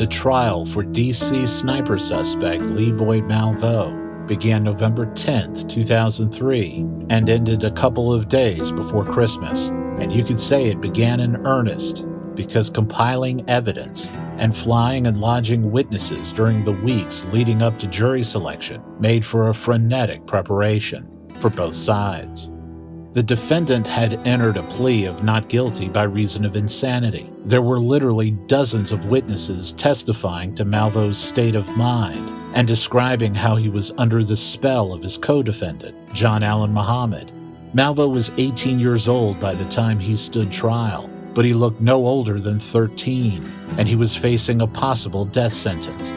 The trial for D.C. sniper suspect Lee Boyd Malveaux began November 10, 2003, and ended a couple of days before Christmas. And you could say it began in earnest, because compiling evidence and flying and lodging witnesses during the weeks leading up to jury selection made for a frenetic preparation for both sides. The defendant had entered a plea of not guilty by reason of insanity. There were literally dozens of witnesses testifying to Malveau's state of mind and describing how he was under the spell of his co-defendant, John Allen Muhammad. Malveaux was 18 years old by the time he stood trial, but he looked no older than 13, and he was facing a possible death sentence.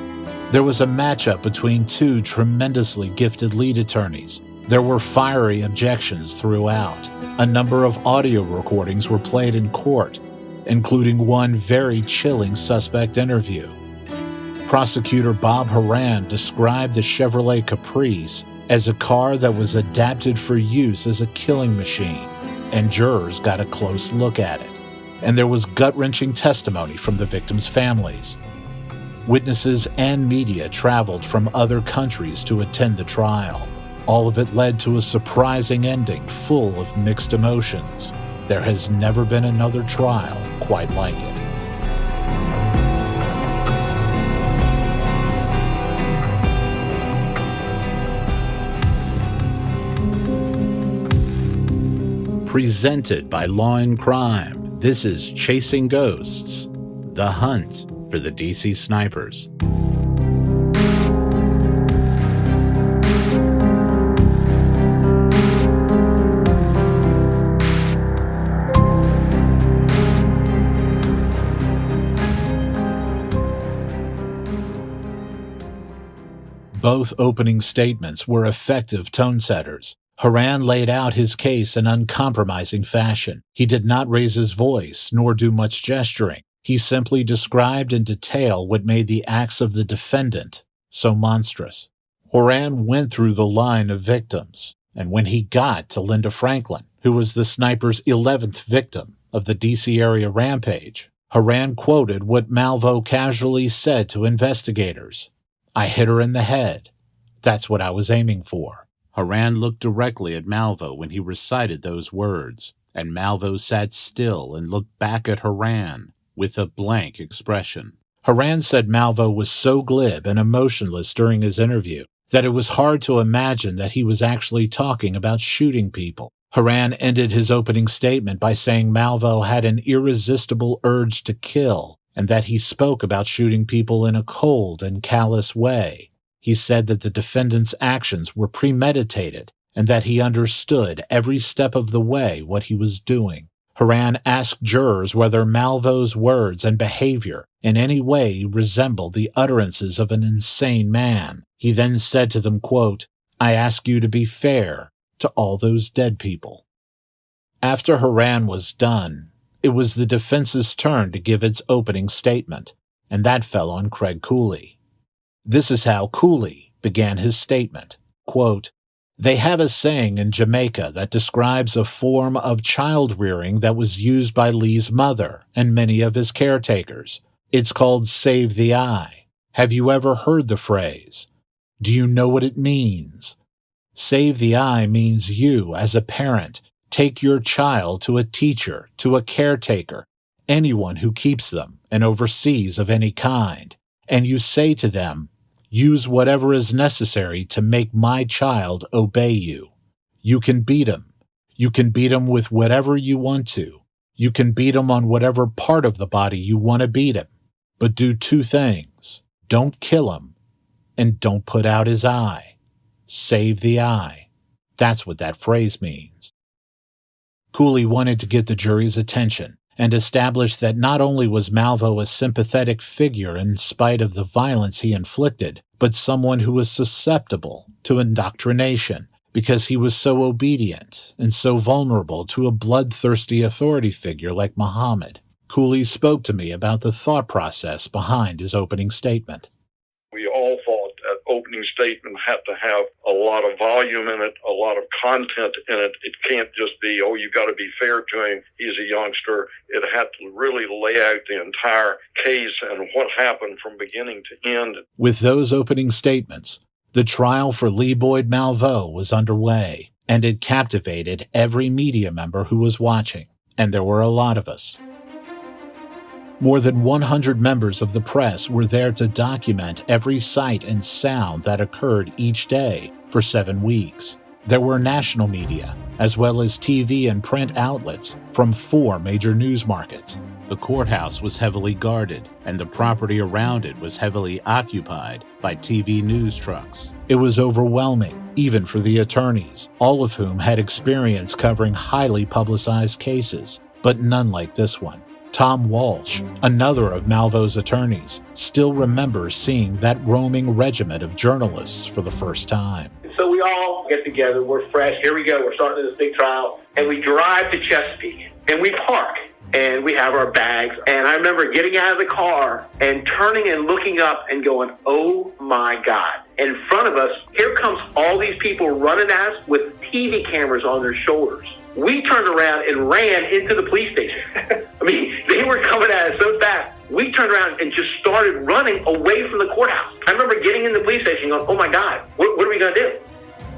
There was a matchup between two tremendously gifted lead attorneys. There were fiery objections throughout. A number of audio recordings were played in court, including one very chilling suspect interview. Prosecutor Bob Horan described the Chevrolet Caprice as a car that was adapted for use as a killing machine, and jurors got a close look at it. And there was gut-wrenching testimony from the victims' families. Witnesses and media traveled from other countries to attend the trial. All of it led to a surprising ending full of mixed emotions. There has never been another trial quite like it. Presented by Law and Crime, this is Chasing Ghosts, the hunt for the DC snipers. Both opening statements were effective tone setters. Horan laid out his case in uncompromising fashion. He did not raise his voice, nor do much gesturing. He simply described in detail what made the acts of the defendant so monstrous. Horan went through the line of victims, and when he got to Linda Franklin, who was the sniper's 11th victim of the D.C. area rampage, Horan quoted what Malveaux casually said to investigators. "I hit her in the head. That's what I was aiming for." Horan looked directly at Malveaux when he recited those words, and Malveaux sat still and looked back at Horan with a blank expression. Horan said Malveaux was so glib and emotionless during his interview that it was hard to imagine that he was actually talking about shooting people. Horan ended his opening statement by saying Malveaux had an irresistible urge to kill, and that he spoke about shooting people in a cold and callous way. He said that the defendant's actions were premeditated and that he understood every step of the way what he was doing. Horan asked jurors whether Malveau's words and behavior in any way resembled the utterances of an insane man. He then said to them, quote, "I ask you to be fair to all those dead people." After Horan was done, it was the defense's turn to give its opening statement, and that fell on Craig Cooley. This is how Cooley began his statement, quote, "They have a saying in Jamaica that describes a form of child-rearing that was used by Lee's mother and many of his caretakers. It's called save the eye. Have you ever heard the phrase? Do you know what it means? Save the eye means you, as a parent, take your child to a teacher, to a caretaker, anyone who keeps them and oversees of any kind, and you say to them, use whatever is necessary to make my child obey you. You can beat him. You can beat him with whatever you want to. You can beat him on whatever part of the body you want to beat him. But do two things. Don't kill him, and don't put out his eye. Save the eye." That's what that phrase means. Cooley wanted to get the jury's attention and establish that not only was Malveaux a sympathetic figure in spite of the violence he inflicted, but someone who was susceptible to indoctrination because he was so obedient and so vulnerable to a bloodthirsty authority figure like Muhammad. Cooley spoke to me about the thought process behind his opening statement. We all thought at opening opening statement had to have a lot of volume in it, a lot of content in it. It can't just be, oh, you got to be fair to him, he's a youngster. It had to really lay out the entire case and what happened from beginning to end. With those opening statements, the trial for Lee Boyd Malveaux was underway, and it captivated every media member who was watching, and there were a lot of us. More than 100 members of the press were there to document every sight and sound that occurred each day for 7 weeks. There were national media, as well as TV and print outlets from 4 major news markets. The courthouse was heavily guarded, and the property around it was heavily occupied by TV news trucks. It was overwhelming, even for the attorneys, all of whom had experience covering highly publicized cases, but none like this one. Tom Walsh, another of Malveau's attorneys, still remembers seeing that roaming regiment of journalists for the first time. So we all get together, we're fresh, here we go, we're starting this big trial, and we drive to Chesapeake, and we park, and we have our bags, and I remember getting out of the car and turning and looking up and going, oh my God. In front of us, here comes all these people running at us with TV cameras on their shoulders. We turned around and ran into the police station. I mean, they were coming at us so fast. We turned around and just started running away from the courthouse. I remember getting in the police station going, oh my God, what are we going to do?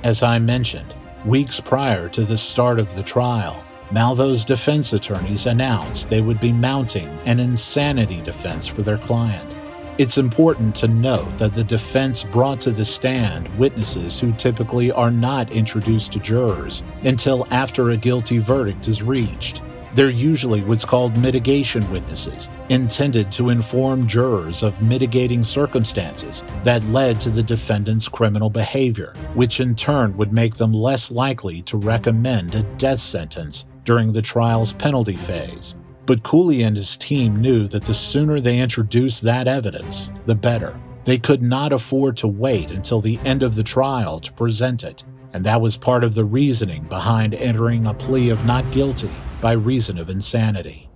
As I mentioned, weeks prior to the start of the trial, Malveau's defense attorneys announced they would be mounting an insanity defense for their client. It's important to note that the defense brought to the stand witnesses who typically are not introduced to jurors until after a guilty verdict is reached. They're usually what's called mitigation witnesses, intended to inform jurors of mitigating circumstances that led to the defendant's criminal behavior, which in turn would make them less likely to recommend a death sentence during the trial's penalty phase. But Cooley and his team knew that the sooner they introduced that evidence, the better. They could not afford to wait until the end of the trial to present it, and that was part of the reasoning behind entering a plea of not guilty by reason of insanity.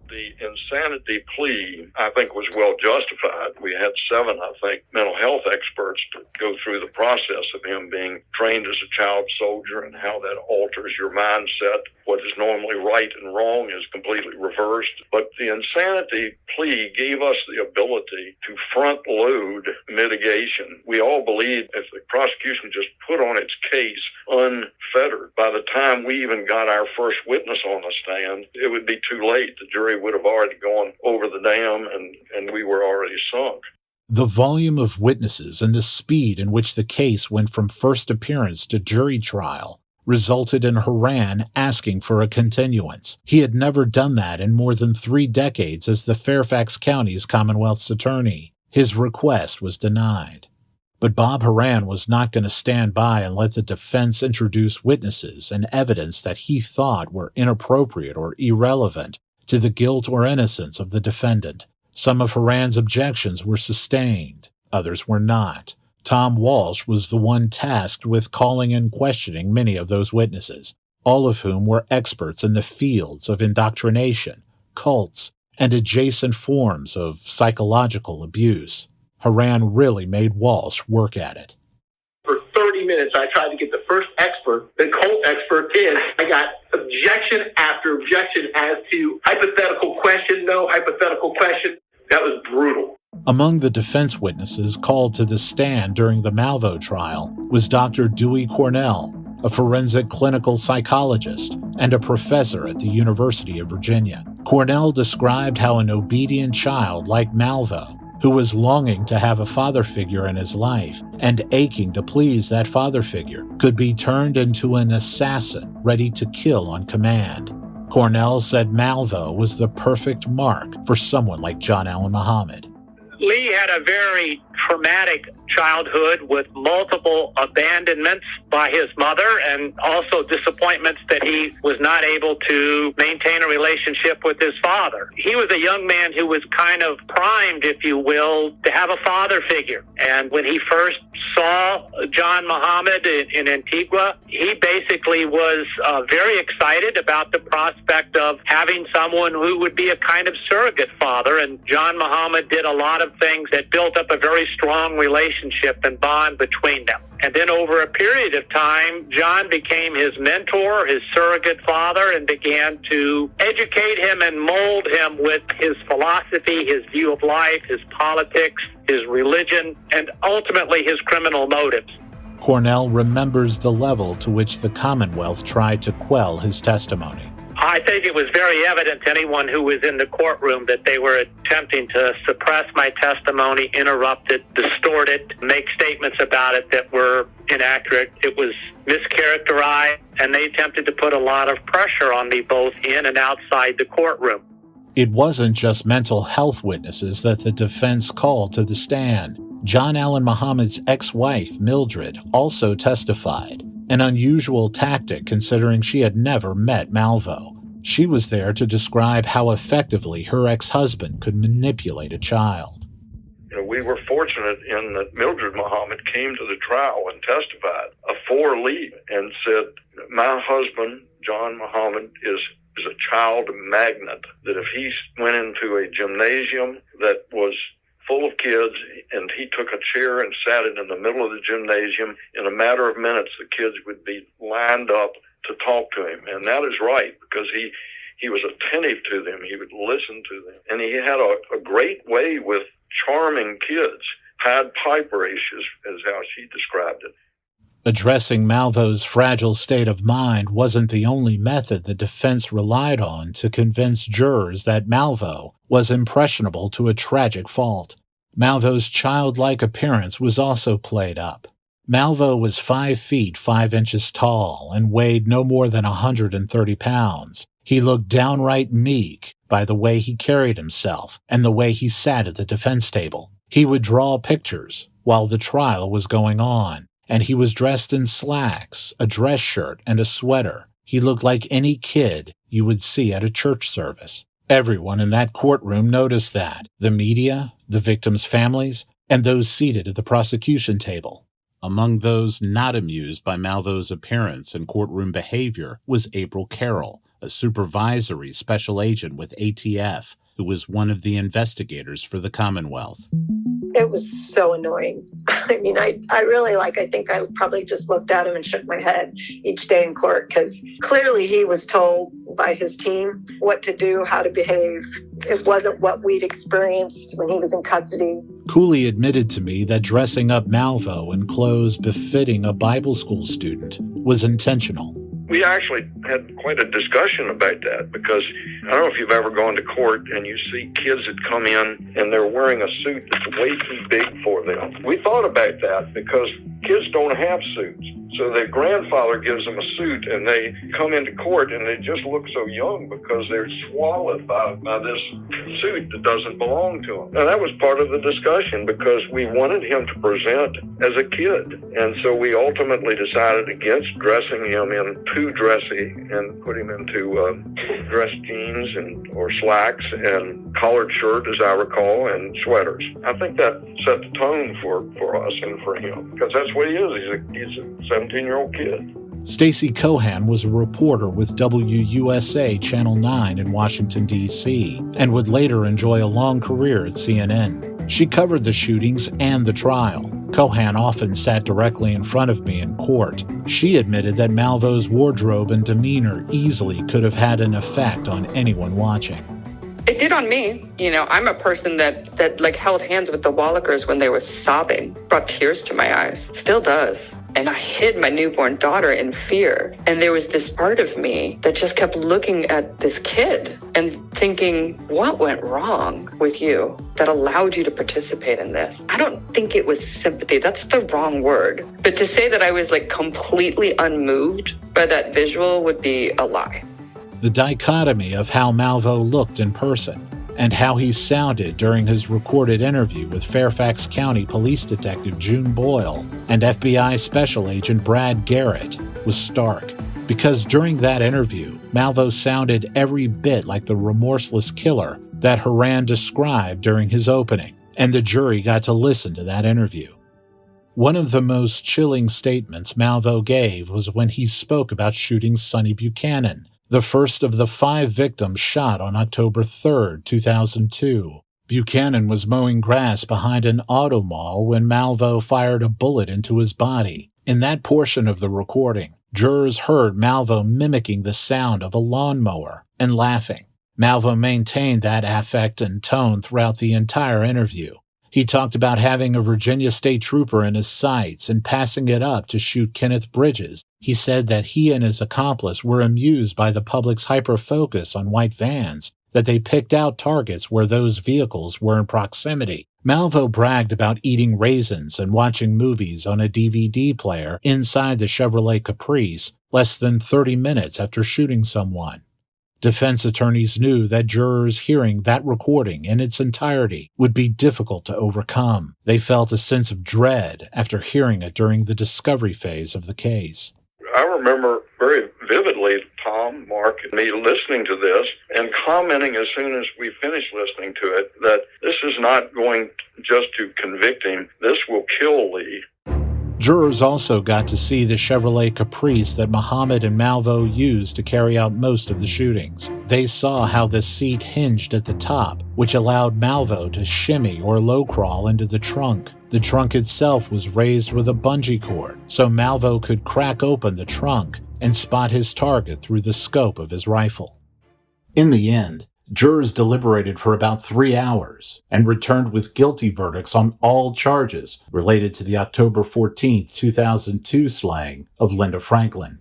The insanity plea, I think, was well justified. We had 7, I think, mental health experts to go through the process of him being trained as a child soldier and how that alters your mindset. What is normally right and wrong is completely reversed. But the insanity plea gave us the ability to front load mitigation. We all believed if the prosecution just put on its case unfettered, by the time we even got our first witness on the stand, it would be too late. The jury would have already gone over the dam and we were already sunk. The volume of witnesses and the speed in which the case went from first appearance to jury trial resulted in Horan asking for a continuance. He had never done that in more than 3 decades as the Fairfax County's Commonwealth's attorney. His request was denied. But Bob Horan was not going to stand by and let the defense introduce witnesses and evidence that he thought were inappropriate or irrelevant to the guilt or innocence of the defendant. Some of Horan's objections were sustained, others were not. Tom Walsh was the one tasked with calling and questioning many of those witnesses, all of whom were experts in the fields of indoctrination, cults, and adjacent forms of psychological abuse. Horan really made Walsh work at it. For 30 minutes, I tried to get the first expert, the cult expert, in. I got objection after objection as to hypothetical question, no hypothetical question. That was brutal. Among the defense witnesses called to the stand during the Malveaux trial was Dr. Dewey Cornell, a forensic clinical psychologist and a professor at the University of Virginia. Cornell described how an obedient child like Malveaux, who was longing to have a father figure in his life and aching to please that father figure, could be turned into an assassin ready to kill on command. Cornell said Malveaux was the perfect mark for someone like John Allen Muhammad. Lee had a very traumatic childhood with multiple abandonments by his mother and also disappointments that he was not able to maintain a relationship with his father. He was a young man who was kind of primed, if you will, to have a father figure. And when he first saw John Muhammad in Antigua, he basically was very excited about the prospect of having someone who would be a kind of surrogate father. And John Muhammad did a lot of things that built up a very strong relationship relationship and bond between them. And then over a period of time, John became his mentor, his surrogate father, and began to educate him and mold him with his philosophy, his view of life, his politics, his religion, and ultimately his criminal motives. Cornell remembers the level to which the Commonwealth tried to quell his testimony. I think it was very evident to anyone who was in the courtroom that they were attempting to suppress my testimony, interrupt it, distort it, make statements about it that were inaccurate. It was mischaracterized, and they attempted to put a lot of pressure on me both in and outside the courtroom. It wasn't just mental health witnesses that the defense called to the stand. John Allen Muhammad's ex-wife, Mildred, also testified, an unusual tactic considering she had never met Malvo. She was there to describe how effectively her ex-husband could manipulate a child. We were fortunate in that Mildred Muhammad came to the trial and testified for Lee and said, my husband, John Muhammad, is a child magnet, that if he went into a gymnasium that was full of kids and he took a chair and sat it in the middle of the gymnasium, in a matter of minutes the kids would be lined up to talk to him. And that is right, because he was attentive to them. He would listen to them. And he had a great way with charming kids. Pied Piper-ish is how she described it. Addressing Malvo's fragile state of mind wasn't the only method the defense relied on to convince jurors that Malvo was impressionable to a tragic fault. Malvo's childlike appearance was also played up. Malvo was 5 feet 5 inches tall and weighed no more than 130 pounds. He looked downright meek by the way he carried himself and the way he sat at the defense table. He would draw pictures while the trial was going on, and he was dressed in slacks, a dress shirt, and a sweater. He looked like any kid you would see at a church service. Everyone in that courtroom noticed that, the media, the victims' families, and those seated at the prosecution table. Among those not amused by Malvo's appearance and courtroom behavior was April Carroll, a supervisory special agent with ATF, who was one of the investigators for the Commonwealth. It was so annoying. I mean, I think I probably just looked at him and shook my head each day in court, because clearly he was told by his team what to do, how to behave. It wasn't what we'd experienced when he was in custody. Cooley admitted to me that dressing up Malvo in clothes befitting a Bible school student was intentional. We actually had quite a discussion about that, because I don't know if you've ever gone to court and you see kids that come in and they're wearing a suit that's way too big for them. We thought about that because kids don't have suits. So their grandfather gives them a suit and they come into court and they just look so young because they're swallowed by this suit that doesn't belong to them. And that was part of the discussion, because we wanted him to present as a kid. And so we ultimately decided against dressing him in too dressy and put him into dress jeans or slacks and collared shirt, as I recall, and sweaters. I think that set the tone for us and for him, because that's what he is. He's a 17-year-old kid. Stacey Cohan was a reporter with WUSA Channel 9 in Washington, D.C., and would later enjoy a long career at CNN. She covered the shootings and the trial. Cohan often sat directly in front of me in court. She admitted that Malvo's wardrobe and demeanor easily could have had an effect on anyone watching. It did on me. You know, I'm a person that held hands with the Wallachers when they were sobbing, brought tears to my eyes, still does. And I hid my newborn daughter in fear. And there was this part of me that just kept looking at this kid and thinking, what went wrong with you that allowed you to participate in this? I don't think it was sympathy. That's the wrong word. But to say that I was completely unmoved by that visual would be a lie. The dichotomy of how Malvo looked in person and how he sounded during his recorded interview with Fairfax County Police Detective June Boyle and FBI Special Agent Brad Garrett was stark, because during that interview, Malvo sounded every bit like the remorseless killer that Horan described during his opening, and the jury got to listen to that interview. One of the most chilling statements Malvo gave was when he spoke about shooting Sonny Buchanan, the first of the 5 victims shot on October 3, 2002. Buchanan was mowing grass behind an auto mall when Malvo fired a bullet into his body. In that portion of the recording, jurors heard Malvo mimicking the sound of a lawnmower and laughing. Malvo maintained that affect and tone throughout the entire interview. He talked about having a Virginia state trooper in his sights and passing it up to shoot Kenneth Bridges. He said that he and his accomplice were amused by the public's hyper-focus on white vans, that they picked out targets where those vehicles were in proximity. Malvo bragged about eating raisins and watching movies on a DVD player inside the Chevrolet Caprice less than 30 minutes after shooting someone. Defense attorneys knew that jurors hearing that recording in its entirety would be difficult to overcome. They felt a sense of dread after hearing it during the discovery phase of the case. I remember very vividly, Tom, Mark, and me listening to this and commenting as soon as we finished listening to it that this is not going just to convict him. This will kill Lee. Jurors also got to see the Chevrolet Caprice that Muhammad and Malvo used to carry out most of the shootings. They saw how the seat hinged at the top, which allowed Malvo to shimmy or low crawl into the trunk. The trunk itself was raised with a bungee cord, so Malvo could crack open the trunk and spot his target through the scope of his rifle. In the end, jurors deliberated for about 3 hours and returned with guilty verdicts on all charges related to the October 14, 2002 slaying of Linda Franklin.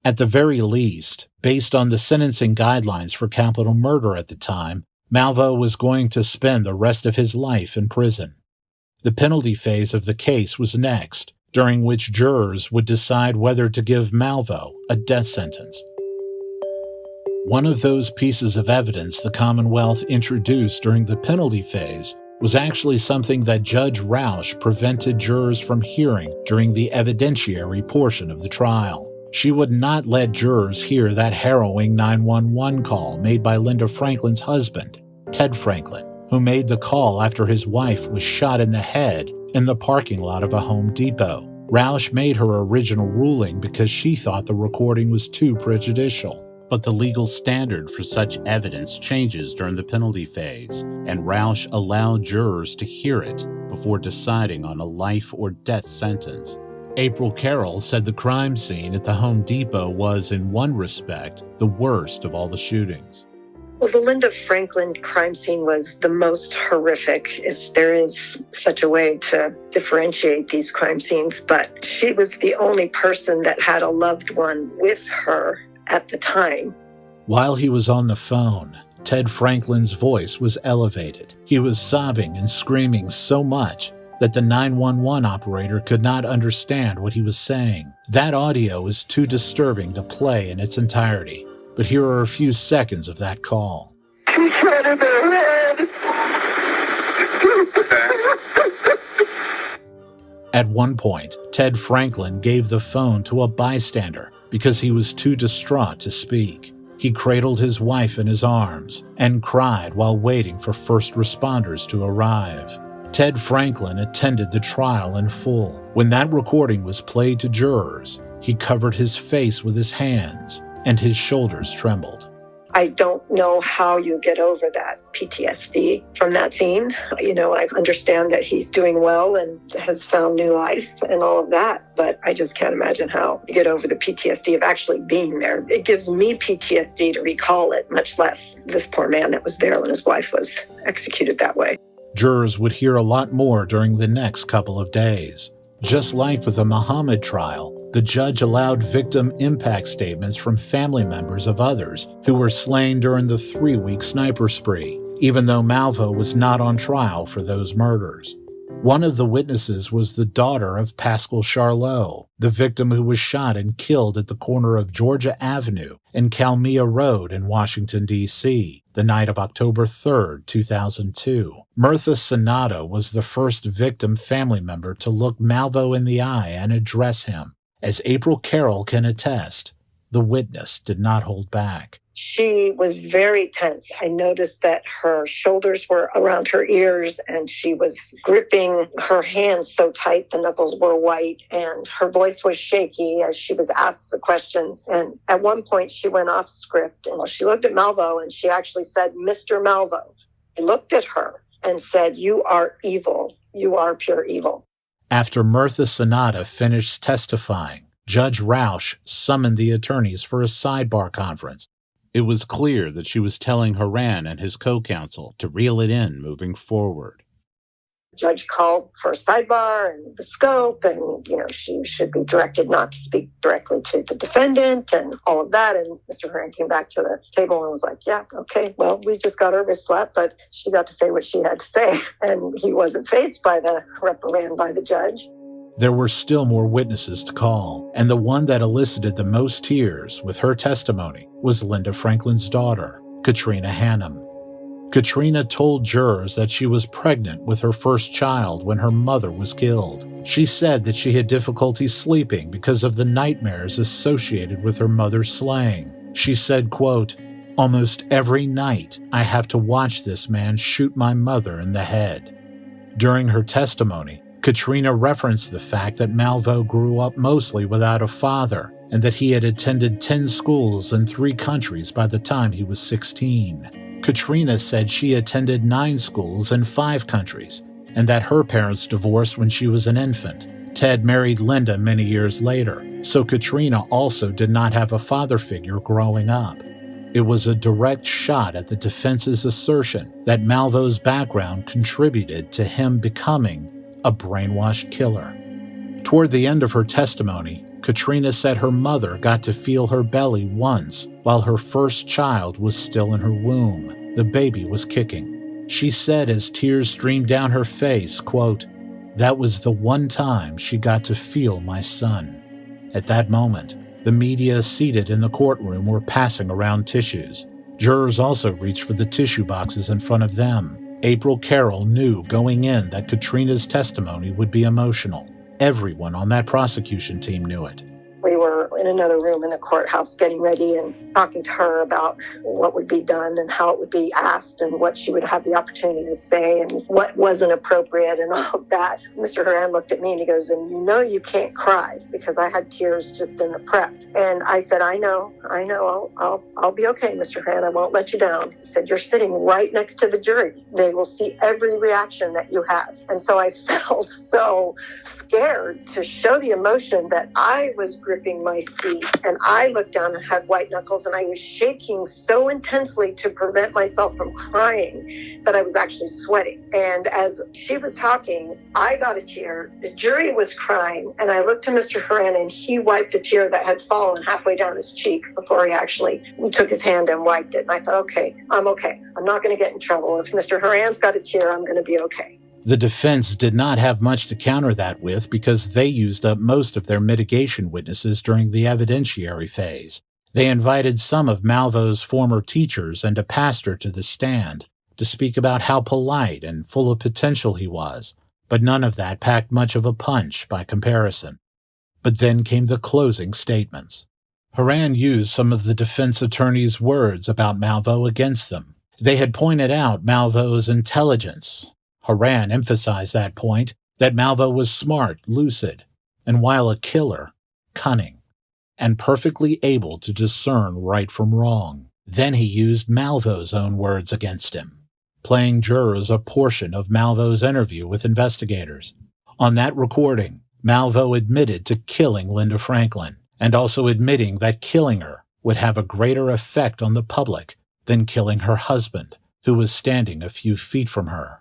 At the very least, based on the sentencing guidelines for capital murder at the time, Malvo was going to spend the rest of his life in prison. The penalty phase of the case was next, during which jurors would decide whether to give Malvo a death sentence. One of those pieces of evidence the Commonwealth introduced during the penalty phase was actually something that Judge Roush prevented jurors from hearing during the evidentiary portion of the trial. She would not let jurors hear that harrowing 911 call made by Linda Franklin's husband, Ted Franklin, who made the call after his wife was shot in the head in the parking lot of a Home Depot. Roush made her original ruling because she thought the recording was too prejudicial. But the legal standard for such evidence changes during the penalty phase, and Roush allowed jurors to hear it before deciding on a life or death sentence. April Carroll said the crime scene at the Home Depot was, in one respect, the worst of all the shootings. Well, the Linda Franklin crime scene was the most horrific, if there is such a way to differentiate these crime scenes. But she was the only person that had a loved one with her at the time. While he was on the phone, Ted Franklin's voice was elevated. He was sobbing and screaming so much that the 911 operator could not understand what he was saying. That audio is too disturbing to play in its entirety. But here are a few seconds of that call. She shot in her head. At one point, Ted Franklin gave the phone to a bystander because he was too distraught to speak. He cradled his wife in his arms and cried while waiting for first responders to arrive. Ted Franklin attended the trial in full. When that recording was played to jurors, he covered his face with his hands and his shoulders trembled. I don't know how you get over that PTSD from that scene. I understand that he's doing well and has found new life and all of that, but I just can't imagine how you get over the PTSD of actually being there. It gives me PTSD to recall it, much less this poor man that was there when his wife was executed that way. Jurors would hear a lot more during the next couple of days. Just like with the Muhammad trial, the judge allowed victim impact statements from family members of others who were slain during the 3-week sniper spree, even though Malvo was not on trial for those murders. One of the witnesses was the daughter of Pascal Charlot, the victim who was shot and killed at the corner of Georgia Avenue and Kalmia Road in Washington, D.C., the night of October 3, 2002. Mirtha Sonato was the first victim family member to look Malvo in the eye and address him. As April Carroll can attest, the witness did not hold back. She was very tense. I noticed that her shoulders were around her ears and she was gripping her hands so tight the knuckles were white, and her voice was shaky as she was asked the questions. And at one point she went off script and she looked at Malvo and she actually said, "Mr. Malvo." I looked at her and said, "You are evil. You are pure evil." After Mirtha Sonata finished testifying, Judge Rausch summoned the attorneys for a sidebar conference. It was clear that she was telling Horan and his co-counsel to reel it in moving forward. Judge called for a sidebar and the scope, and she should be directed not to speak directly to the defendant and all of that. And Mr. Horan came back to the table and was like, "Yeah, okay, well, we just got her wrist slapped, but she got to say what she had to say." And he wasn't faced by the reprimand by the judge. There were still more witnesses to call, and the one that elicited the most tears with her testimony was Linda Franklin's daughter, Katrina Hannum. Katrina told jurors that she was pregnant with her first child when her mother was killed. She said that she had difficulty sleeping because of the nightmares associated with her mother's slaying. She said, quote, "Almost every night I have to watch this man shoot my mother in the head." During her testimony, Katrina referenced the fact that Malveaux grew up mostly without a father and that he had attended 10 schools in 3 countries by the time he was 16. Katrina said she attended 9 schools in 5 countries and that her parents divorced when she was an infant. Ted married Linda many years later, so Katrina also did not have a father figure growing up. It was a direct shot at the defense's assertion that Malveaux's background contributed to him becoming a brainwashed killer. Toward the end of her testimony, Katrina said her mother got to feel her belly once while her first child was still in her womb. The baby was kicking. She said as tears streamed down her face, quote, "That was the one time she got to feel my son." At that moment, the media seated in the courtroom were passing around tissues. Jurors also reached for the tissue boxes in front of them. April Carroll knew going in that Katrina's testimony would be emotional. Everyone on that prosecution team knew it. We were in another room in the courthouse getting ready and talking to her about what would be done and how it would be asked and what she would have the opportunity to say and what wasn't appropriate and all of that. Mr. Horan looked at me and he goes, "And you can't cry," because I had tears just in the prep. And I said, I know, I'll be okay, Mr. Horan, I won't let you down. He said, "You're sitting right next to the jury. They will see every reaction that you have." And so I felt so scared to show the emotion that I was gripping my seat, and I looked down and had white knuckles, and I was shaking so intensely to prevent myself from crying that I was actually sweating. And as she was talking, I got a tear. The jury was crying, and I looked to Mr. Horan, and he wiped a tear that had fallen halfway down his cheek before he actually took his hand and wiped it. And I thought, okay. I'm not going to get in trouble. If Mr. Horan's got a tear, I'm going to be okay. The defense did not have much to counter that with because they used up most of their mitigation witnesses during the evidentiary phase. They invited some of Malveaux's former teachers and a pastor to the stand to speak about how polite and full of potential he was, but none of that packed much of a punch by comparison. But then came the closing statements. Horan used some of the defense attorneys' words about Malveaux against them. They had pointed out Malveaux's intelligence. Horan emphasized that point, that Malveaux was smart, lucid, and while a killer, cunning, and perfectly able to discern right from wrong. Then he used Malveaux's own words against him, playing jurors a portion of Malveaux's interview with investigators. On that recording, Malveaux admitted to killing Linda Franklin, and also admitting that killing her would have a greater effect on the public than killing her husband, who was standing a few feet from her.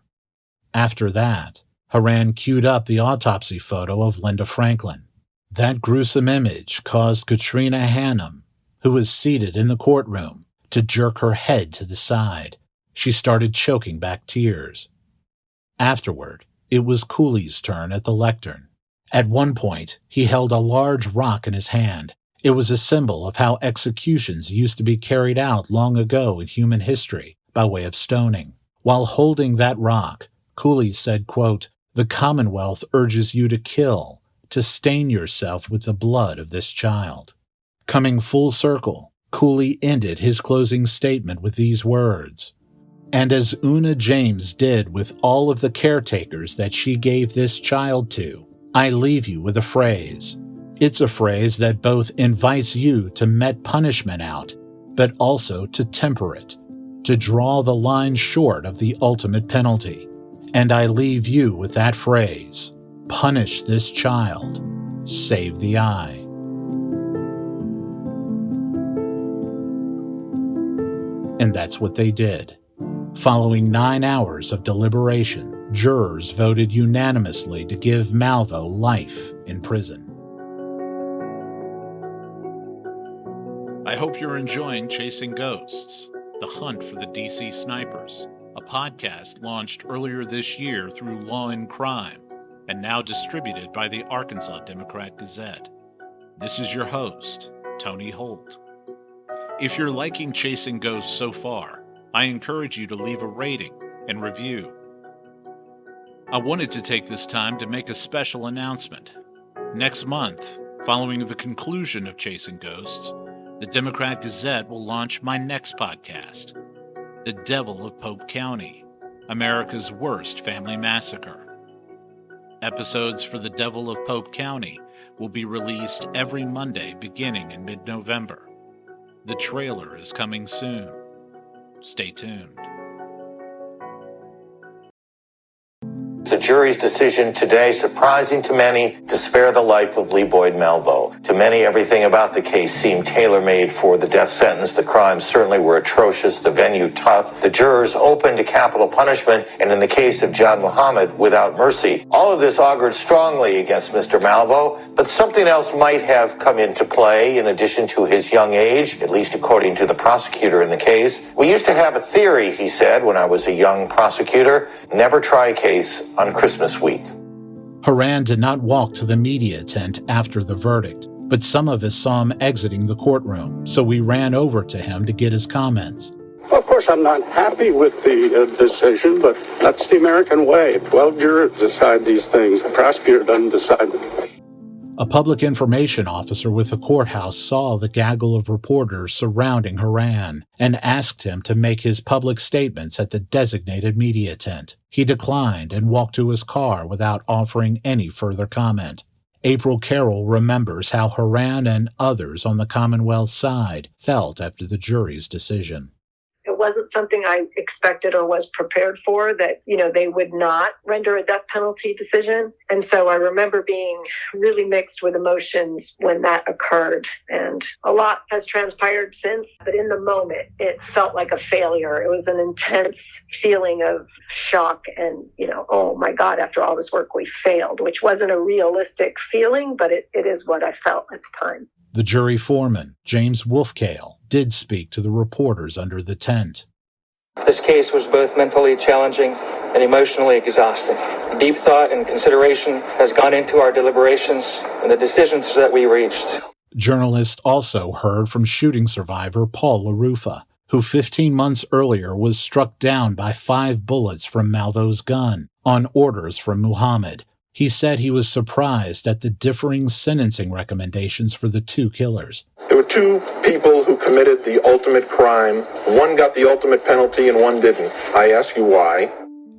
After that, Horan queued up the autopsy photo of Linda Franklin. That gruesome image caused Katrina Hannum, who was seated in the courtroom, to jerk her head to the side. She started choking back tears. Afterward, it was Cooley's turn at the lectern. At one point, he held a large rock in his hand. It was a symbol of how executions used to be carried out long ago in human history by way of stoning. While holding that rock, Cooley said, quote, "The Commonwealth urges you to kill, to stain yourself with the blood of this child." Coming full circle, Cooley ended his closing statement with these words, "And as Una James did with all of the caretakers that she gave this child to, I leave you with a phrase. It's a phrase that both invites you to met punishment out, but also to temper it, to draw the line short of the ultimate penalty. And I leave you with that phrase, punish this child, save the eye. And that's what they did. Following 9 hours of deliberation, jurors voted unanimously to give Malvo life in prison. I hope you're enjoying Chasing Ghosts, the hunt for the DC snipers, a podcast launched earlier this year through Law and Crime and now distributed by the Arkansas Democrat-Gazette. This is your host, Tony Holt. If you're liking Chasing Ghosts so far, I encourage you to leave a rating and review. I wanted to take this time to make a special announcement. Next month, following the conclusion of Chasing Ghosts, the Democrat-Gazette will launch my next podcast, The Devil of Pope County, America's Worst Family Massacre. Episodes for The Devil of Pope County will be released every Monday beginning in mid-November. The trailer is coming soon. Stay tuned. The jury's decision today, surprising to many, to spare the life of Lee Boyd Malvo. To many, everything about the case seemed tailor-made for the death sentence. The crimes certainly were atrocious, the venue tough. The jurors open to capital punishment, and in the case of John Muhammad, without mercy. All of this augured strongly against Mr. Malvo, but something else might have come into play in addition to his young age, at least according to the prosecutor in the case. We used to have a theory, he said, when I was a young prosecutor, never try a case on Christmas week. Horan did not walk to the media tent after the verdict, but some of us saw him exiting the courtroom, so we ran over to him to get his comments. Of course, I'm not happy with the decision, but that's the American way. 12 jurors decide these things. The prosecutor doesn't decide them. A public information officer with the courthouse saw the gaggle of reporters surrounding Horan and asked him to make his public statements at the designated media tent. He declined and walked to his car without offering any further comment. April Carroll remembers how Horan and others on the Commonwealth side felt after the jury's decision. It wasn't something I expected or was prepared for, that, they would not render a death penalty decision. And so I remember being really mixed with emotions when that occurred. And a lot has transpired since, but in the moment, it felt like a failure. It was an intense feeling of shock and, oh my God, after all this work, we failed, which wasn't a realistic feeling, but it is what I felt at the time. The jury foreman, James Wolfcale, did speak to the reporters under the tent. This case was both mentally challenging and emotionally exhausting. Deep thought and consideration has gone into our deliberations and the decisions that we reached. Journalists also heard from shooting survivor Paul LaRufa, who 15 months earlier was struck down by 5 bullets from Malvo's gun on orders from Muhammad. He said he was surprised at the differing sentencing recommendations for the 2 killers. There were 2 people who committed the ultimate crime. One got the ultimate penalty and one didn't. I ask you why.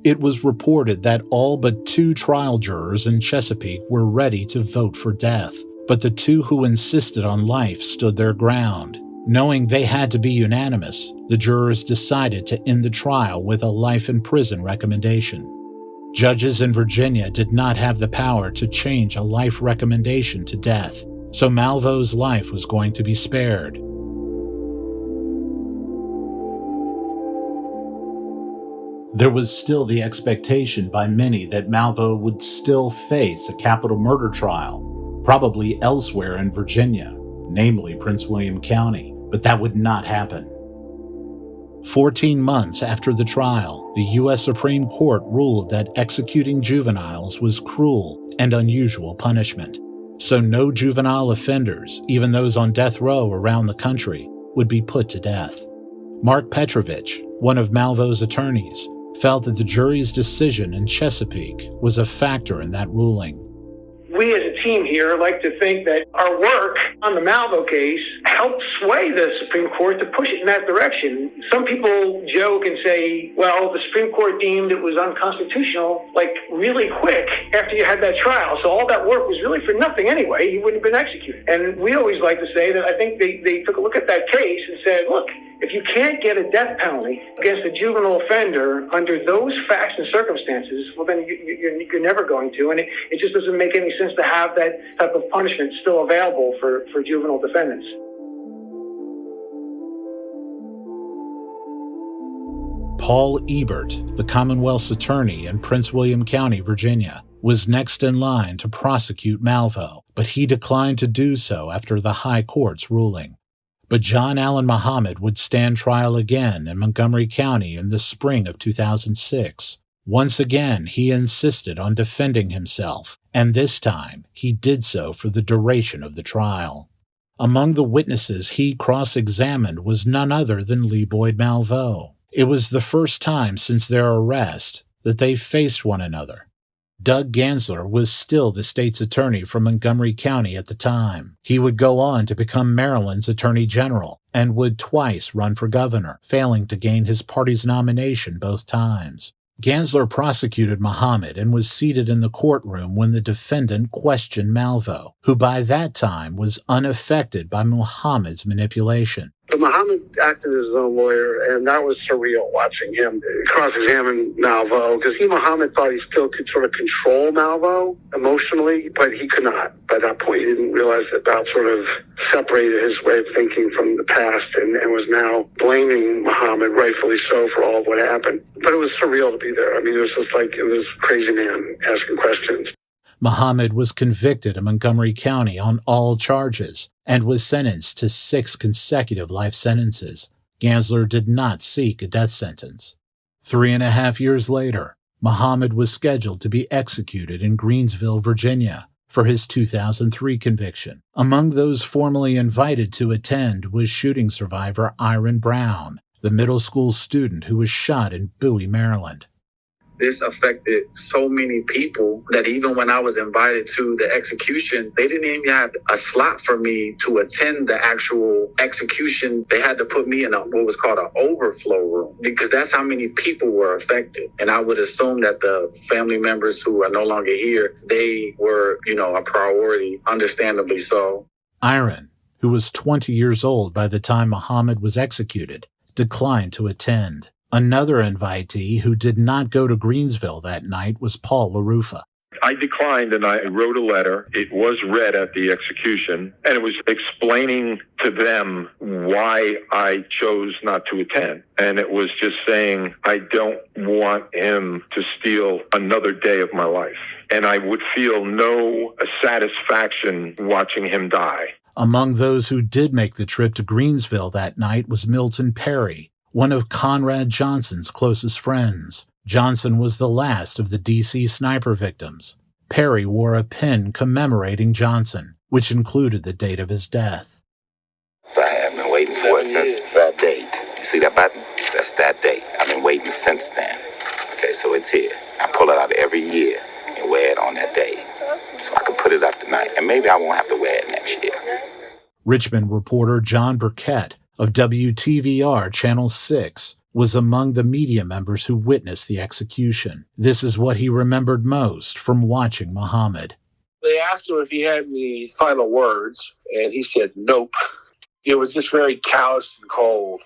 It was reported that all but 2 trial jurors in Chesapeake were ready to vote for death, but the 2 who insisted on life stood their ground. Knowing they had to be unanimous, the jurors decided to end the trial with a life in prison recommendation. Judges in Virginia did not have the power to change a life recommendation to death, so Malvo's life was going to be spared. There was still the expectation by many that Malvo would still face a capital murder trial, probably elsewhere in Virginia, namely Prince William County, but that would not happen. 14 months after the trial, the U.S. Supreme Court ruled that executing juveniles was cruel and unusual punishment, so no juvenile offenders, even those on death row around the country, would be put to death. Mark Petrovich, one of Malvo's attorneys, felt that the jury's decision in Chesapeake was a factor in that ruling. We as a team here like to think that our work on the Malvo case helped sway the Supreme Court to push it in that direction. Some people joke and say, well, the Supreme Court deemed it was unconstitutional, really quick after you had that trial. So all that work was really for nothing anyway. He wouldn't have been executed. And we always like to say that I think they took a look at that case and said, look, If you can't get a death penalty against a juvenile offender under those facts and circumstances, well, then you're never going to. And it just doesn't make any sense to have that type of punishment still available for juvenile defendants. Paul Ebert, the Commonwealth's attorney in Prince William County, Virginia, was next in line to prosecute Malvo, but he declined to do so after the High Court's ruling. But John Allen Muhammad would stand trial again in Montgomery County in the spring of 2006. Once again, he insisted on defending himself, and this time he did so for the duration of the trial. Among the witnesses he cross-examined was none other than Lee Boyd Malvo. It was the first time since their arrest that they faced one another. Doug Gansler was still the state's attorney for Montgomery County at the time. He would go on to become Maryland's attorney general and would twice run for governor, failing to gain his party's nomination both times. Gansler prosecuted Muhammad and was seated in the courtroom when the defendant questioned Malvo, who by that time was unaffected by Muhammad's manipulation. But Muhammad acted as his own lawyer, and that was surreal watching him cross-examine Malvo, because Muhammad thought he still could sort of control Malvo emotionally, but he could not. By that point, he didn't realize that Mal sort of separated his way of thinking from the past and was now blaming Muhammad, rightfully so, for all of what happened. But it was surreal to be there. I mean, it was just like this crazy man asking questions. Muhammad was convicted in Montgomery County on all charges and was sentenced to 6 consecutive life sentences. Gansler did not seek a death sentence. 3.5 years later, Muhammad was scheduled to be executed in Greensville, Virginia, for his 2003 conviction. Among those formally invited to attend was shooting survivor Iron Brown, the middle school student who was shot in Bowie, Maryland. This affected so many people that even when I was invited to the execution, they didn't even have a slot for me to attend the actual execution. They had to put me in what was called an overflow room because that's how many people were affected. And I would assume that the family members who are no longer here, they were, a priority, understandably so. Iron, who was 20 years old by the time Muhammad was executed, declined to attend. Another invitee who did not go to Greensville that night was Paul LaRufa. I declined and I wrote a letter. It was read at the execution, and it was explaining to them why I chose not to attend. And it was just saying, I don't want him to steal another day of my life. And I would feel no satisfaction watching him die. Among those who did make the trip to Greensville that night was Milton Perry, one of Conrad Johnson's closest friends. Johnson was the last of the D.C. sniper victims. Perry wore a pin commemorating Johnson, which included the date of his death. I have been waiting for it since that date. You see that button? That's that date. I've been waiting since then. Okay, so it's here. I pull it out every year and wear it on that day. So I can put it up tonight, and maybe I won't have to wear it next year. Richmond reporter John Burkett of WTVR Channel 6 was among the media members who witnessed the execution. This is what he remembered most from watching Muhammad. They asked him if he had any final words, and he said nope. It was just very callous and cold.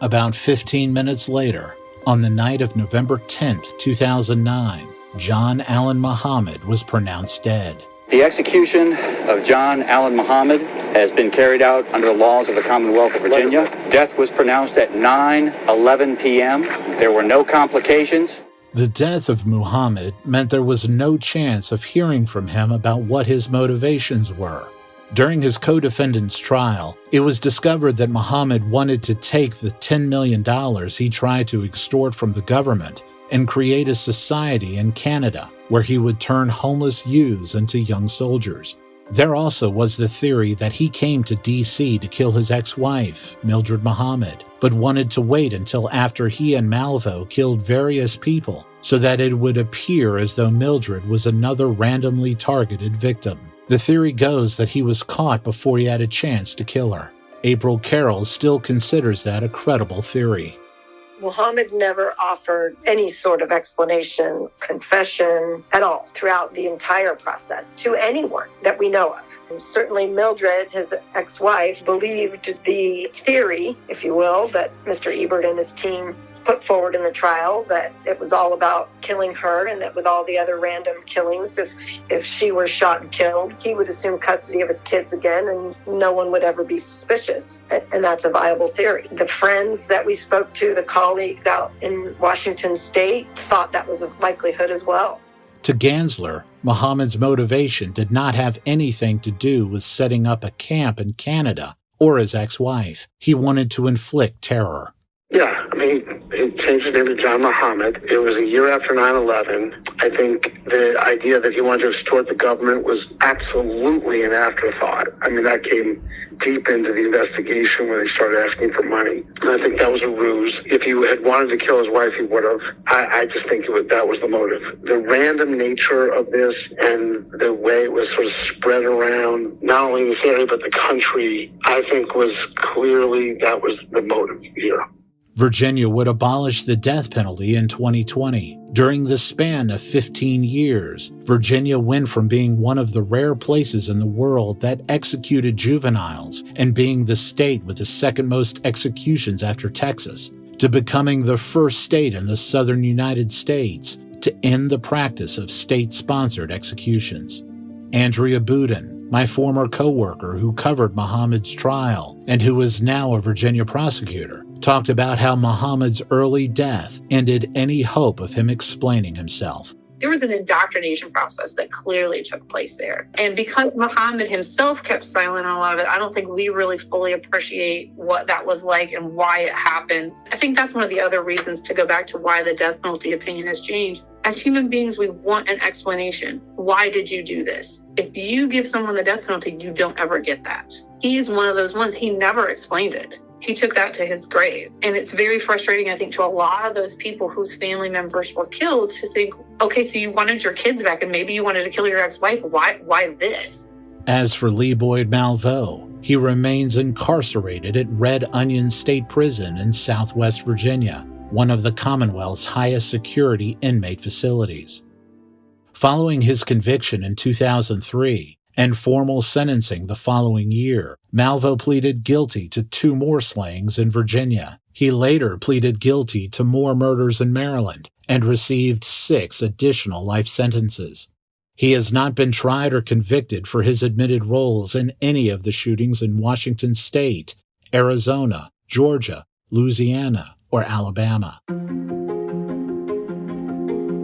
About 15 minutes later, on the night of November 10th, 2009, John Allen Muhammad was pronounced dead. The execution of John Allen Muhammad has been carried out under the laws of the Commonwealth of Virginia. Death was pronounced at 9:11 p.m. There were no complications. The death of Muhammad meant there was no chance of hearing from him about what his motivations were. During his co-defendant's trial, it was discovered that Muhammad wanted to take the $10 million he tried to extort from the government and create a society in Canada where he would turn homeless youths into young soldiers. There also was the theory that he came to D.C. to kill his ex-wife, Mildred Muhammad, but wanted to wait until after he and Malvo killed various people so that it would appear as though Mildred was another randomly targeted victim. The theory goes that he was caught before he had a chance to kill her. April Carroll still considers that a credible theory. Muhammad never offered any sort of explanation, confession at all throughout the entire process to anyone that we know of. And certainly Mildred, his ex-wife, believed the theory, if you will, that Mr. Ebert and his team put forward in the trial, that it was all about killing her, and that with all the other random killings, if she were shot and killed, he would assume custody of his kids again and no one would ever be suspicious. And that's a viable theory. The friends that we spoke to, the colleagues out in Washington State, thought that was a likelihood as well. To Gansler, Muhammad's motivation did not have anything to do with setting up a camp in Canada or his ex-wife. He wanted to inflict terror. Yeah, I mean, he changed his name to John Muhammad. It was a year after 9/11. I think the idea that he wanted to extort the government was absolutely an afterthought. I mean, that came deep into the investigation when they started asking for money. And I think that was a ruse. If he had wanted to kill his wife, he would have. I just think that was the motive. The random nature of this and the way it was sort of spread around, not only this area, but the country, I think was clearly that was the motive here. Virginia would abolish the death penalty in 2020. During the span of 15 years, Virginia went from being one of the rare places in the world that executed juveniles and being the state with the second most executions after Texas, to becoming the first state in the southern United States to end the practice of state-sponsored executions. Andrea Boudin, my former co-worker who covered Muhammad's trial and who is now a Virginia prosecutor, talked about how Muhammad's early death ended any hope of him explaining himself. There was an indoctrination process that clearly took place there. And because Muhammad himself kept silent on a lot of it, I don't think we really fully appreciate what that was like and why it happened. I think that's one of the other reasons to go back to why the death penalty opinion has changed. As human beings, we want an explanation. Why did you do this? If you give someone the death penalty, you don't ever get that. He's one of those ones. He never explained it. He took that to his grave. And it's very frustrating, I think, to a lot of those people whose family members were killed to think, okay, so you wanted your kids back and maybe you wanted to kill your ex-wife. Why this? As for Lee Boyd Malveaux, he remains incarcerated at Red Onion State Prison in Southwest Virginia, one of the Commonwealth's highest security inmate facilities. Following his conviction in 2003, and formal sentencing the following year, Malveaux pleaded guilty to 2 more slayings in Virginia. He later pleaded guilty to more murders in Maryland and received 6 additional life sentences. He has not been tried or convicted for his admitted roles in any of the shootings in Washington State, Arizona, Georgia, Louisiana, or Alabama.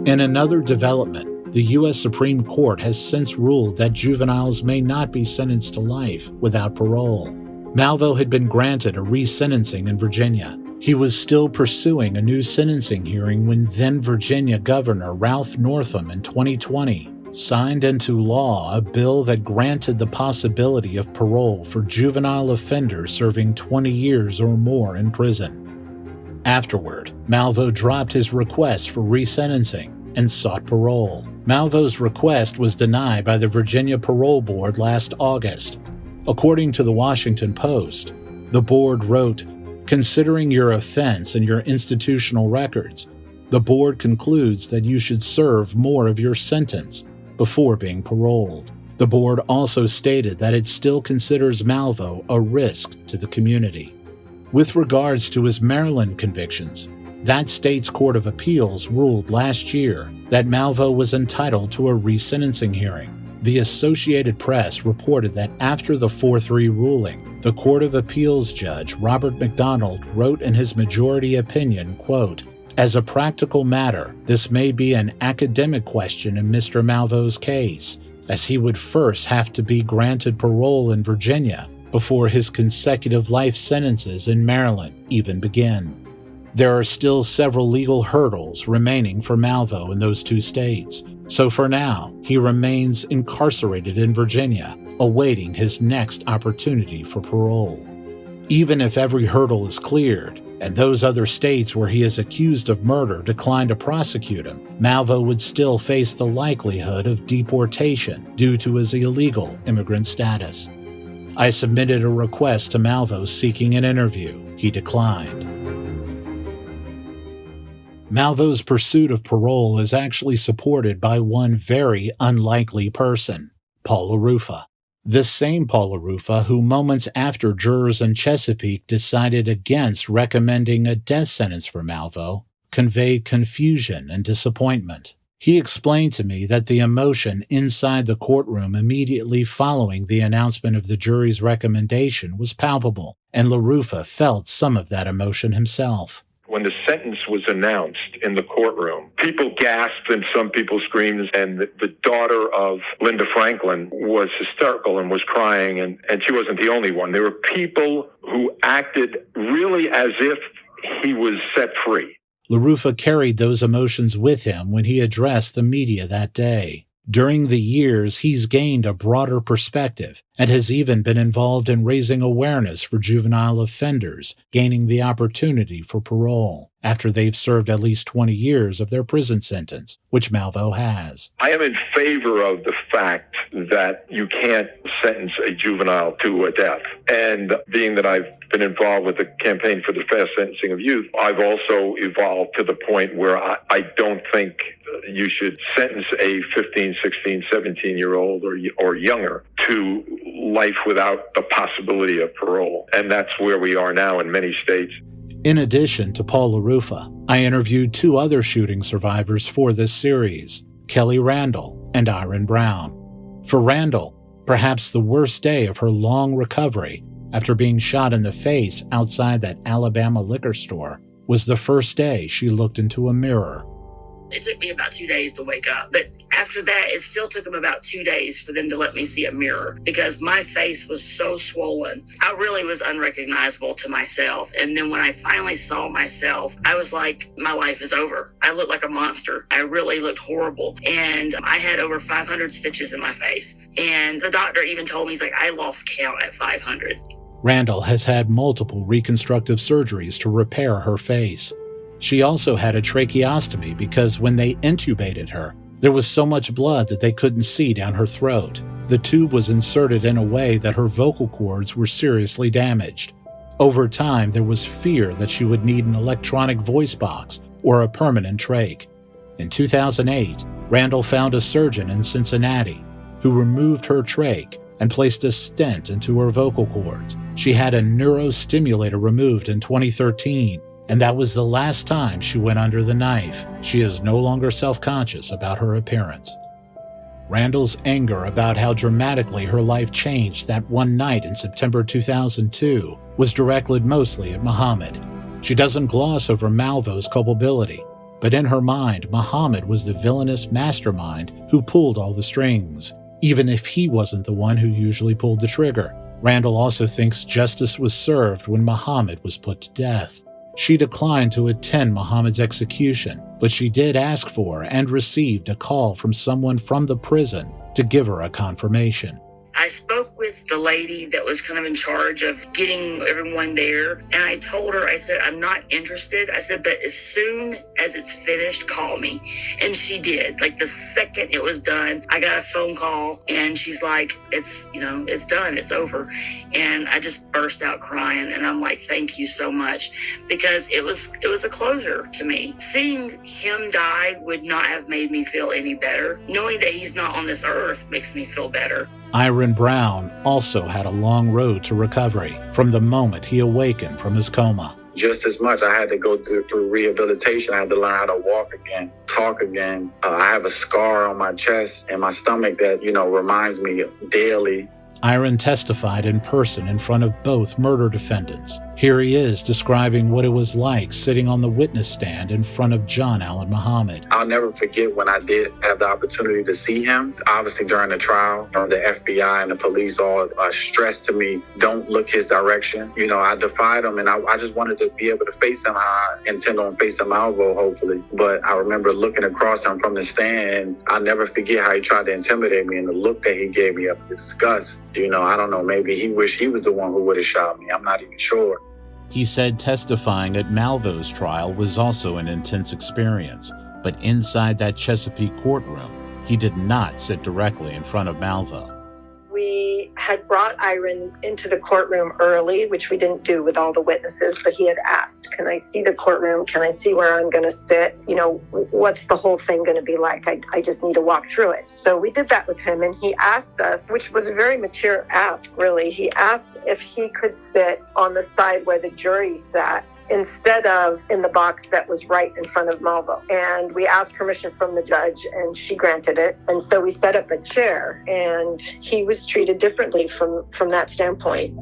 In another development, the U.S. Supreme Court has since ruled that juveniles may not be sentenced to life without parole. Malveaux had been granted a resentencing in Virginia. He was still pursuing a new sentencing hearing when then Virginia Governor Ralph Northam in 2020 signed into law a bill that granted the possibility of parole for juvenile offenders serving 20 years or more in prison. Afterward, Malveaux dropped his request for resentencing and sought parole. Malveaux's request was denied by the Virginia Parole Board last August. According to the Washington Post, the board wrote, "Considering your offense and your institutional records, the board concludes that you should serve more of your sentence before being paroled." The board also stated that it still considers Malveaux a risk to the community. With regards to his Maryland convictions, that state's Court of Appeals ruled last year that Malveaux was entitled to a resentencing hearing. The Associated Press reported that after the 4-3 ruling, the Court of Appeals judge Robert McDonald wrote in his majority opinion, quote, "As a practical matter, this may be an academic question in Mr. Malveaux's case, as he would first have to be granted parole in Virginia before his consecutive life sentences in Maryland even begin. There are still several legal hurdles remaining for Malveaux in those 2 states, so for now, he remains incarcerated in Virginia, awaiting his next opportunity for parole. Even if every hurdle is cleared, and those other states where he is accused of murder decline to prosecute him, Malveaux would still face the likelihood of deportation due to his illegal immigrant status. I submitted a request to Malveaux seeking an interview. He declined. Malvo's pursuit of parole is actually supported by one very unlikely person, Paul LaRufa. This same Paul LaRufa who moments after jurors in Chesapeake decided against recommending a death sentence for Malvo, conveyed confusion and disappointment. He explained to me that the emotion inside the courtroom immediately following the announcement of the jury's recommendation was palpable, and LaRufa felt some of that emotion himself. When the sentence was announced in the courtroom, people gasped and some people screamed, and the daughter of Linda Franklin was hysterical and was crying, and she wasn't the only one. There were people who acted really as if he was set free. LaRufa carried those emotions with him when he addressed the media that day. During the years, he's gained a broader perspective and has even been involved in raising awareness for juvenile offenders gaining the opportunity for parole after they've served at least 20 years of their prison sentence, which Malvo has. I am in favor of the fact that you can't sentence a juvenile to a death. And being that I've been involved with the campaign for the fast sentencing of youth, I've also evolved to the point where I don't think you should sentence a 15, 16, 17-year-old or younger to life without the possibility of parole. And that's where we are now in many states. In addition to Paul LaRufa, I interviewed two other shooting survivors for this series, Kelly Randall and Iron Brown. For Randall, perhaps the worst day of her long recovery after being shot in the face outside that Alabama liquor store was the first day she looked into a mirror. It took me about 2 days to wake up. But after that, it still took them about 2 days for them to let me see a mirror because my face was so swollen. I really was unrecognizable to myself. And then when I finally saw myself, I was like, my life is over. I looked like a monster. I really looked horrible. And I had over 500 stitches in my face. And the doctor even told me, he's like, I lost count at 500. Randall has had multiple reconstructive surgeries to repair her face. She also had a tracheostomy because when they intubated her, there was so much blood that they couldn't see down her throat. The tube was inserted in a way that her vocal cords were seriously damaged. Over time, there was fear that she would need an electronic voice box or a permanent trach. In 2008, Randall found a surgeon in Cincinnati who removed her trach and placed a stent into her vocal cords. She had a neurostimulator removed in 2013, and that was the last time she went under the knife. She is no longer self-conscious about her appearance. Randall's anger about how dramatically her life changed that one night in September 2002 was directed mostly at Muhammad. She doesn't gloss over Malvo's culpability, but in her mind, Muhammad was the villainous mastermind who pulled all the strings, even if he wasn't the one who usually pulled the trigger. Randall also thinks justice was served when Muhammad was put to death. She declined to attend Muhammad's execution, but she did ask for and received a call from someone from the prison to give her a confirmation. I spoke with the lady that was kind of in charge of getting everyone there, and I told her, I said, I'm not interested. I said, but as soon as it's finished, call me. And she did. Like the second it was done, I got a phone call, and she's like, it's done, it's over. And I just burst out crying, and I'm like, thank you so much, because it was a closure to me. Seeing him die would not have made me feel any better. Knowing that he's not on this earth makes me feel better. Iron Brown also had a long road to recovery from the moment he awakened from his coma. Just as much, I had to go through rehabilitation. I had to learn how to walk again, talk again. I have a scar on my chest and my stomach that, reminds me daily. Iron testified in person in front of both murder defendants. Here he is describing what it was like sitting on the witness stand in front of John Allen Muhammad. I'll never forget when I did have the opportunity to see him. Obviously during the trial, the FBI and the police all stressed to me, don't look his direction. I defied him, and I just wanted to be able to face him how I intend on facing Malvo, hopefully. But I remember looking across him from the stand. I'll never forget how he tried to intimidate me and the look that he gave me of disgust. I don't know, maybe he wished he was the one who would have shot me. I'm not even sure. He said testifying at Malvo's trial was also an intense experience, but inside that Chesapeake courtroom, he did not sit directly in front of Malvo. We had brought Iron into the courtroom early, which we didn't do with all the witnesses, but he had asked, can I see the courtroom? Can I see where I'm going to sit? You know, what's the whole thing going to be like? I just need to walk through it. So we did that with him, and he asked us, which was a very mature ask, really. He asked if he could sit on the side where the jury sat, instead of in the box that was right in front of Malvo. And we asked permission from the judge, and she granted it. And so we set up a chair, and he was treated differently from that standpoint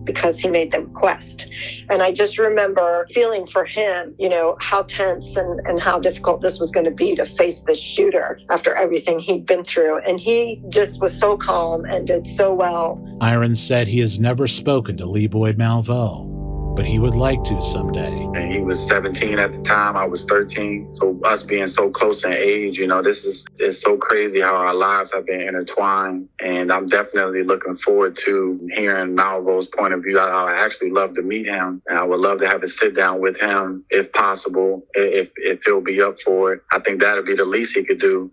because he made the request. And I just remember feeling for him, you know, how tense and how difficult this was going to be to face this shooter after everything he'd been through. And he just was so calm and did so well. Iron said he has never spoken to Lee Boyd Malvo, but he would like to someday. And he was 17 at the time, I was 13. So us being so close in age, you know, it's so crazy how our lives have been intertwined. And I'm definitely looking forward to hearing Malvo's point of view. I actually love to meet him, and I would love to have a sit down with him if possible, if he'll be up for it. I think that'd be the least he could do,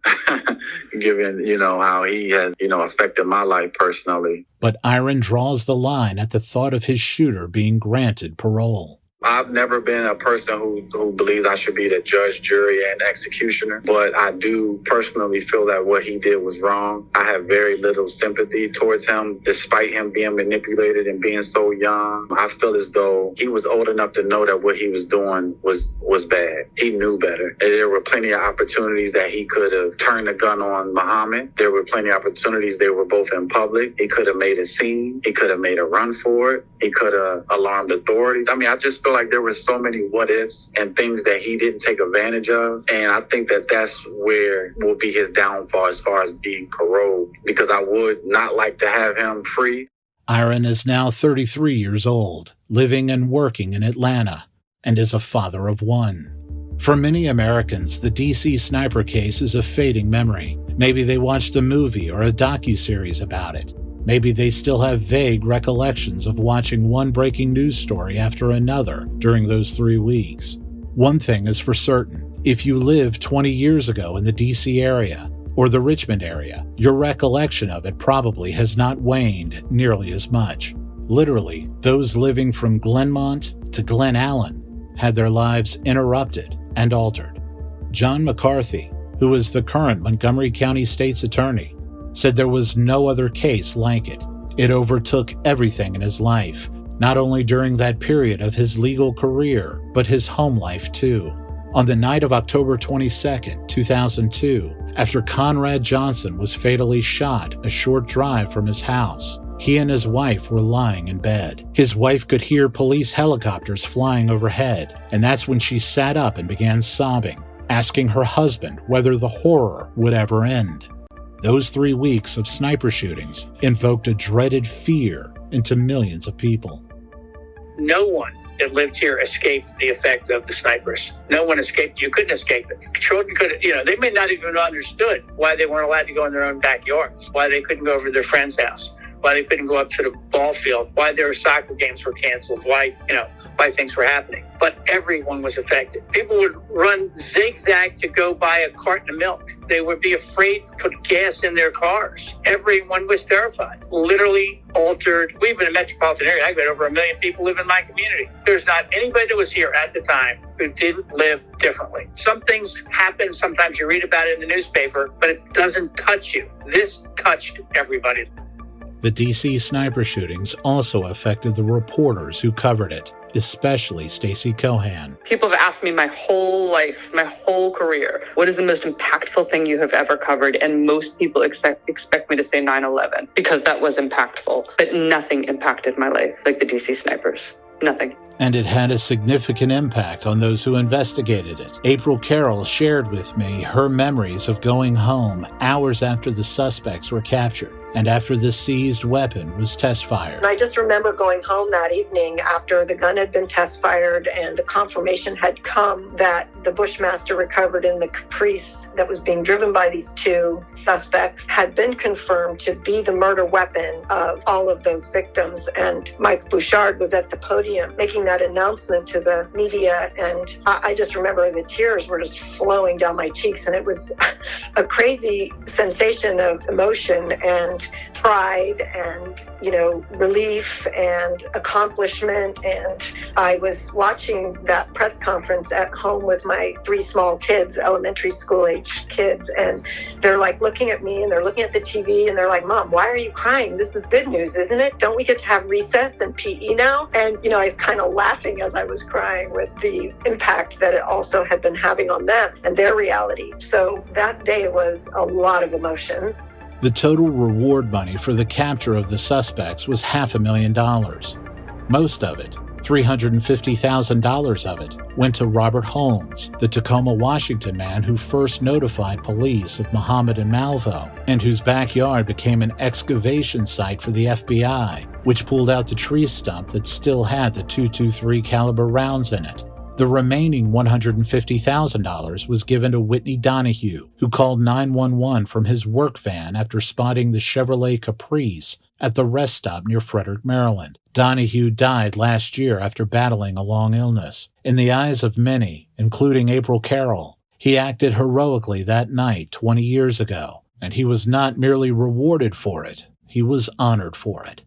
given, you know, how he has, you know, affected my life personally. But Iron draws the line at the thought of his shooter being granted parole. I've never been a person who believes I should be the judge, jury, and executioner, but I do personally feel that what he did was wrong. I have very little sympathy towards him, despite him being manipulated and being so young. I feel as though he was old enough to know that what he was doing was bad. He knew better. There were plenty of opportunities that he could have turned the gun on Muhammad. There were plenty of opportunities. They were both in public. He could have made a scene. He could have made a run for it. He could have alarmed authorities. I mean, I just feel like there were so many what ifs and things that he didn't take advantage of. And I think that that's where will be his downfall as far as being paroled, because I would not like to have him free. Iron is now 33 years old, living and working in Atlanta, and is a father of one. For many Americans, the D.C. sniper case is a fading memory. Maybe they watched a movie or a docuseries about it. Maybe they still have vague recollections of watching one breaking news story after another during those 3 weeks. One thing is for certain: if you lived 20 years ago in the D.C. area or the Richmond area, your recollection of it probably has not waned nearly as much. Literally, those living from Glenmont to Glen Allen had their lives interrupted and altered. John McCarthy, who is the current Montgomery County State's Attorney, said there was no other case like it. It overtook everything in his life, not only during that period of his legal career, but his home life too. On the night of October 22, 2002, after Conrad Johnson was fatally shot a short drive from his house, he and his wife were lying in bed. His wife could hear police helicopters flying overhead, and that's when she sat up and began sobbing, asking her husband whether the horror would ever end. Those 3 weeks of sniper shootings invoked a dreaded fear into millions of people. No one that lived here escaped the effect of the snipers. No one escaped. You couldn't escape it. Children could, they may not even have understood why they weren't allowed to go in their own backyards, why they couldn't go over to their friend's house, why they couldn't go up to the ball field, why their soccer games were canceled, why things were happening. But everyone was affected. People would run zigzag to go buy a carton of milk. They would be afraid to put gas in their cars. Everyone was terrified. Literally altered. We live in a metropolitan area. I've got over 1 million people live in my community. There's not anybody that was here at the time who didn't live differently. Some things happen. Sometimes you read about it in the newspaper, but it doesn't touch you. This touched everybody. The D.C. sniper shootings also affected the reporters who covered it, especially Stacey Cohan. People have asked me my whole life, my whole career, what is the most impactful thing you have ever covered? And most people expect me to say 9/11 because that was impactful. But nothing impacted my life like the D.C. snipers. Nothing. And it had a significant impact on those who investigated it. April Carroll shared with me her memories of going home hours after the suspects were captured and after the seized weapon was test fired. And I just remember going home that evening after the gun had been test fired and the confirmation had come that the Bushmaster recovered in the Caprice that was being driven by these 2 suspects had been confirmed to be the murder weapon of all of those victims. And Mike Bouchard was at the podium making that announcement to the media. And I just remember the tears were just flowing down my cheeks. And it was a crazy sensation of emotion and and pride and, relief and accomplishment. And I was watching that press conference at home with my 3 small kids, elementary school age kids, and they're like looking at me and they're looking at the TV and they're like, Mom, why are you crying? This is good news, isn't it? Don't we get to have recess and PE now? And, I was kind of laughing as I was crying with the impact that it also had been having on them and their reality. So that day was a lot of emotions. The total reward money for the capture of the suspects was $500,000. Most of it, $350,000 of it, went to Robert Holmes, the Tacoma, Washington man who first notified police of Muhammad and Malvo, and whose backyard became an excavation site for the FBI, which pulled out the tree stump that still had the .223 caliber rounds in it. The remaining $150,000 was given to Whitney Donahue, who called 911 from his work van after spotting the Chevrolet Caprice at the rest stop near Frederick, Maryland. Donahue died last year after battling a long illness. In the eyes of many, including April Carroll, he acted heroically that night 20 years ago, and he was not merely rewarded for it, he was honored for it.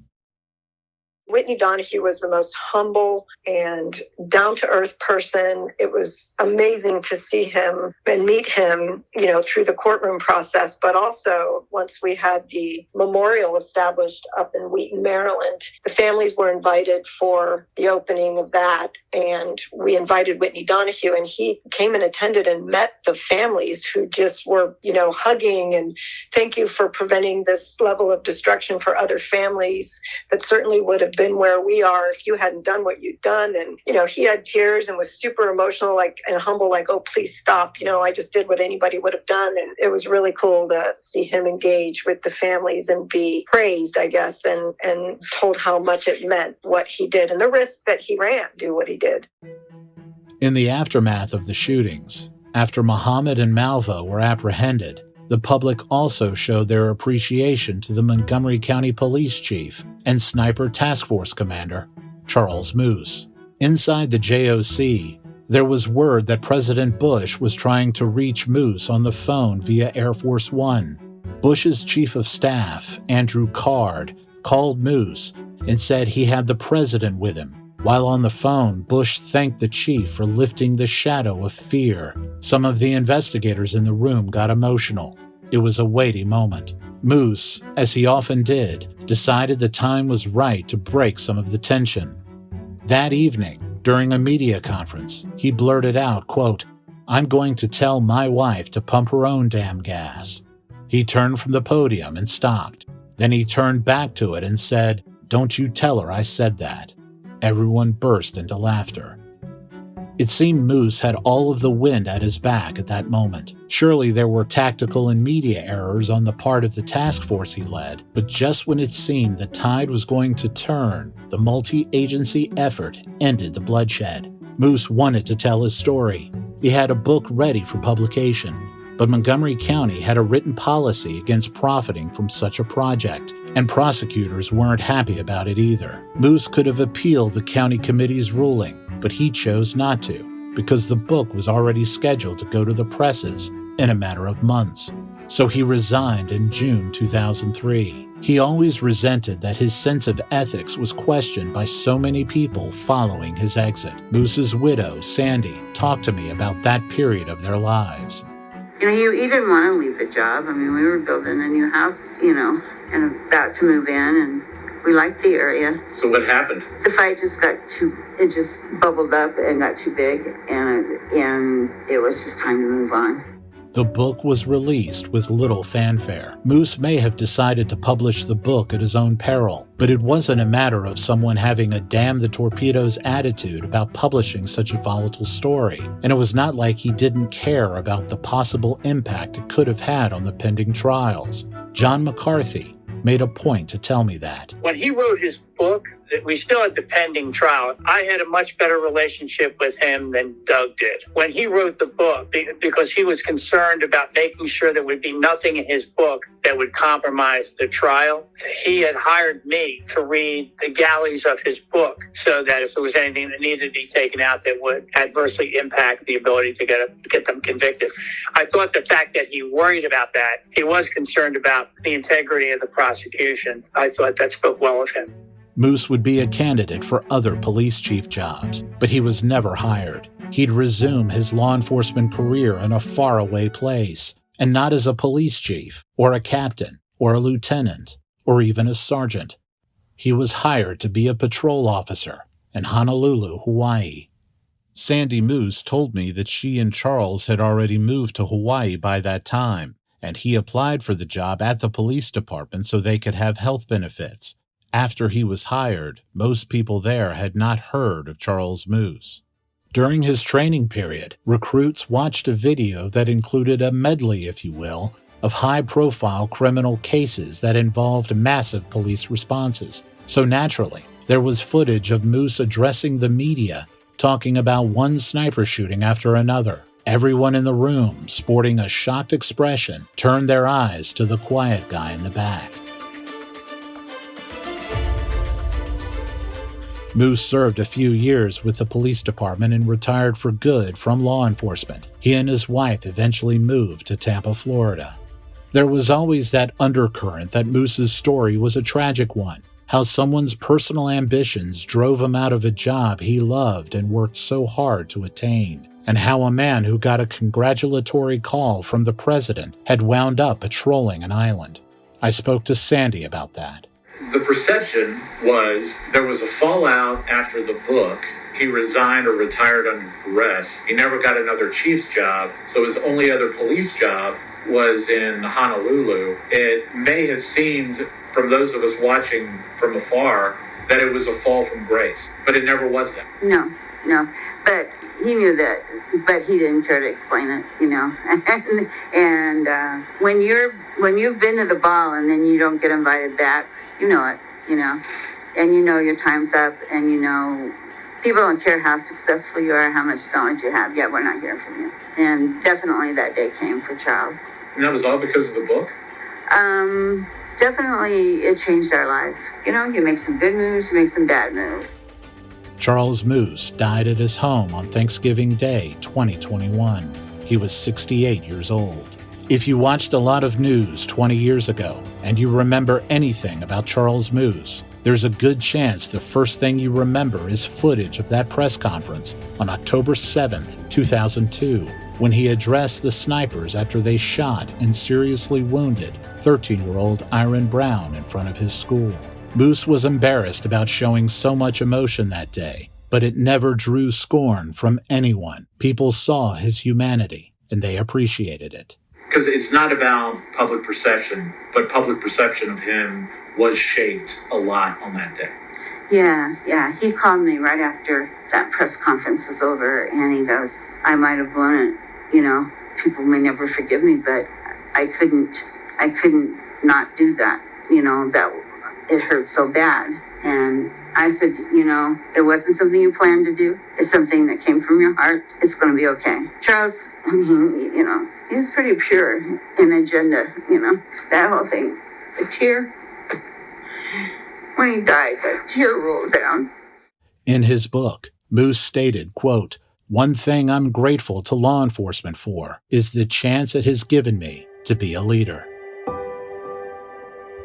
Whitney Donahue was the most humble and down-to-earth person. It was amazing to see him and meet him, through the courtroom process. But also, once we had the memorial established up in Wheaton, Maryland, the families were invited for the opening of that. And we invited Whitney Donahue, and he came and attended and met the families who just were, hugging and thank you for preventing this level of destruction for other families that certainly would have been where we are if you hadn't done what you'd done. And, he had tears and was super emotional, and humble, oh, please stop. I just did what anybody would have done. And it was really cool to see him engage with the families and be praised, I guess, and told how much it meant what he did and the risk that he ran to do what he did. In the aftermath of the shootings, after Muhammad and Malvo were apprehended, the public also showed their appreciation to the Montgomery County Police Chief and Sniper Task Force Commander, Charles Moose. Inside the JOC, there was word that President Bush was trying to reach Moose on the phone via Air Force One. Bush's Chief of Staff, Andrew Card, called Moose and said he had the president with him. While on the phone, Bush thanked the chief for lifting the shadow of fear. Some of the investigators in the room got emotional. It was a weighty moment. Moose, as he often did, decided the time was right to break some of the tension. That evening, during a media conference, he blurted out, quote, "I'm going to tell my wife to pump her own damn gas." He turned from the podium and stopped. Then he turned back to it and said, "Don't you tell her I said that." Everyone burst into laughter. It seemed Moose had all of the wind at his back at that moment. Surely there were tactical and media errors on the part of the task force he led, but just when it seemed the tide was going to turn, the multi-agency effort ended the bloodshed. Moose wanted to tell his story. He had a book ready for publication, but Montgomery County had a written policy against profiting from such a project, and prosecutors weren't happy about it either. Moose could have appealed the county committee's ruling, but he chose not to, because the book was already scheduled to go to the presses in a matter of months. So he resigned in June 2003. He always resented that his sense of ethics was questioned by so many people following his exit. Moose's widow, Sandy, talked to me about that period of their lives. You didn't want to leave the job. We were building a new house, and about to move in, and we liked the area. So what happened? The fight just it just bubbled up and got too big, and it was just time to move on. The book was released with little fanfare. Moose may have decided to publish the book at his own peril, but it wasn't a matter of someone having a damn the torpedoes attitude about publishing such a volatile story, and it was not like he didn't care about the possible impact it could have had on the pending trials. John McCarthy made a point to tell me that. When he wrote his book, we still had the pending trial. I had a much better relationship with him than Doug did. When he wrote the book, because he was concerned about making sure there would be nothing in his book that would compromise the trial, he had hired me to read the galleys of his book so that if there was anything that needed to be taken out that would adversely impact the ability to get them convicted. I thought the fact that he worried about that, he was concerned about the integrity of the prosecution. I thought that spoke well of him. Moose would be a candidate for other police chief jobs, but he was never hired. He'd resume his law enforcement career in a faraway place, and not as a police chief, or a captain, or a lieutenant, or even a sergeant. He was hired to be a patrol officer in Honolulu, Hawaii. Sandy Moose told me that she and Charles had already moved to Hawaii by that time, and he applied for the job at the police department so they could have health benefits. After he was hired, most people there had not heard of Charles Moose. During his training period, recruits watched a video that included a medley, if you will, of high-profile criminal cases that involved massive police responses. So naturally, there was footage of Moose addressing the media, talking about one sniper shooting after another. Everyone in the room, sporting a shocked expression, turned their eyes to the quiet guy in the back. Moose served a few years with the police department and retired for good from law enforcement. He and his wife eventually moved to Tampa, Florida. There was always that undercurrent that Moose's story was a tragic one, how someone's personal ambitions drove him out of a job he loved and worked so hard to attain, and how a man who got a congratulatory call from the president had wound up patrolling an island. I spoke to Sandy about that. The perception was there was a fallout after the book. He resigned or retired under duress. He never got another chief's job, so his only other police job was in Honolulu. It may have seemed, from those of us watching from afar, that it was a fall from grace, but it never was that. No. But he knew that, but he didn't care to explain it, you know. and when you've been to the ball and then you don't get invited back, you know it, you know, and you know your time's up, and you know people don't care how successful you are, how much knowledge you have. Yeah, we're not hearing from you. And definitely that day came for Charles. And that was all because of the book? Definitely it changed our life. You know, you make some good moves, you make some bad moves. Charles Moose died at his home on Thanksgiving Day, 2021. He was 68 years old. If you watched a lot of news 20 years ago and you remember anything about Charles Moose, there's a good chance the first thing you remember is footage of that press conference on October 7th, 2002, when he addressed the snipers after they shot and seriously wounded 13-year-old Iron Brown in front of his school. Moose was embarrassed about showing so much emotion that day, but it never drew scorn from anyone. People saw his humanity, and they appreciated it. Because it's not about public perception, but public perception of him was shaped a lot on that day. Yeah. He called me right after that press conference was over, and he goes, I might have blown it. You know, people may never forgive me, but I couldn't not do that. You know, that it hurt so bad. And I said, you know, it wasn't something you planned to do. It's something that came from your heart. It's going to be okay. Charles, I mean, you know, he was pretty pure in agenda, you know, that whole thing. The tear, when he died, that tear rolled down. In his book, Moose stated, quote, "One thing I'm grateful to law enforcement for is the chance it has given me to be a leader."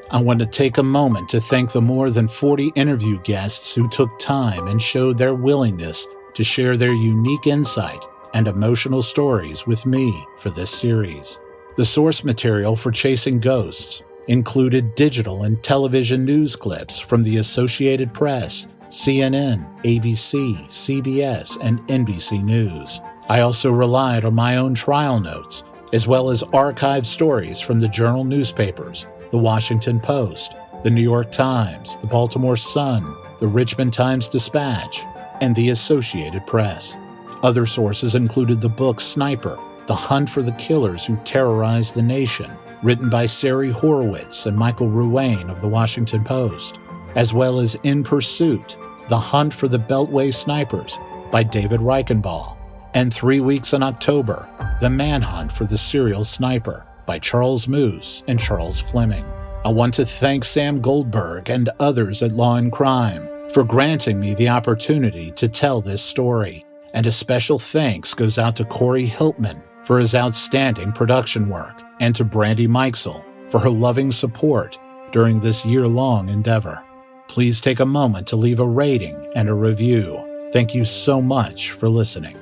I want to take a moment to thank the more than 40 interview guests who took time and showed their willingness to share their unique insight and emotional stories with me for this series. The source material for Chasing Ghosts included digital and television news clips from the Associated Press, CNN, ABC, CBS, and NBC News. I also relied on my own trial notes, as well as archived stories from the Journal newspapers, the Washington Post, the New York Times, the Baltimore Sun, the Richmond Times-Dispatch, and the Associated Press. Other sources included the book Sniper, The Hunt for the Killers Who Terrorized the Nation, written by Sari Horowitz and Michael Ruane of the Washington Post, as well as In Pursuit, The Hunt for the Beltway Snipers by David Reichenbach, and 3 Weeks in October, The Manhunt for the Serial Sniper by Charles Moose and Charles Fleming. I want to thank Sam Goldberg and others at Law and Crime for granting me the opportunity to tell this story, and a special thanks goes out to Corey Hiltman for his outstanding production work, and to Brandy Mikesell for her loving support during this year-long endeavor. Please take a moment to leave a rating and a review. Thank you so much for listening.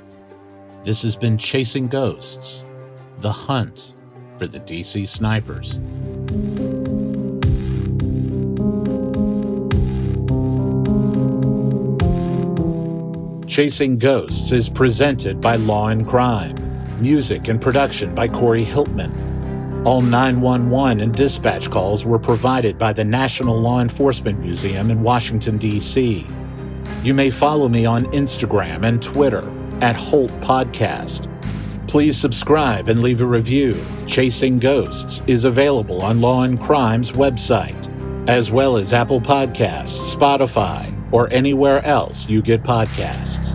This has been Chasing Ghosts, The Hunt for the DC Snipers. Chasing Ghosts is presented by Law and Crime. Music and production by Corey Hiltman. All 911 and dispatch calls were provided by the National Law Enforcement Museum in Washington, D.C. You may follow me on Instagram and Twitter at Holt Podcast. Please subscribe and leave a review. Chasing Ghosts is available on Law and Crime's website, as well as Apple Podcasts, Spotify, or anywhere else you get podcasts.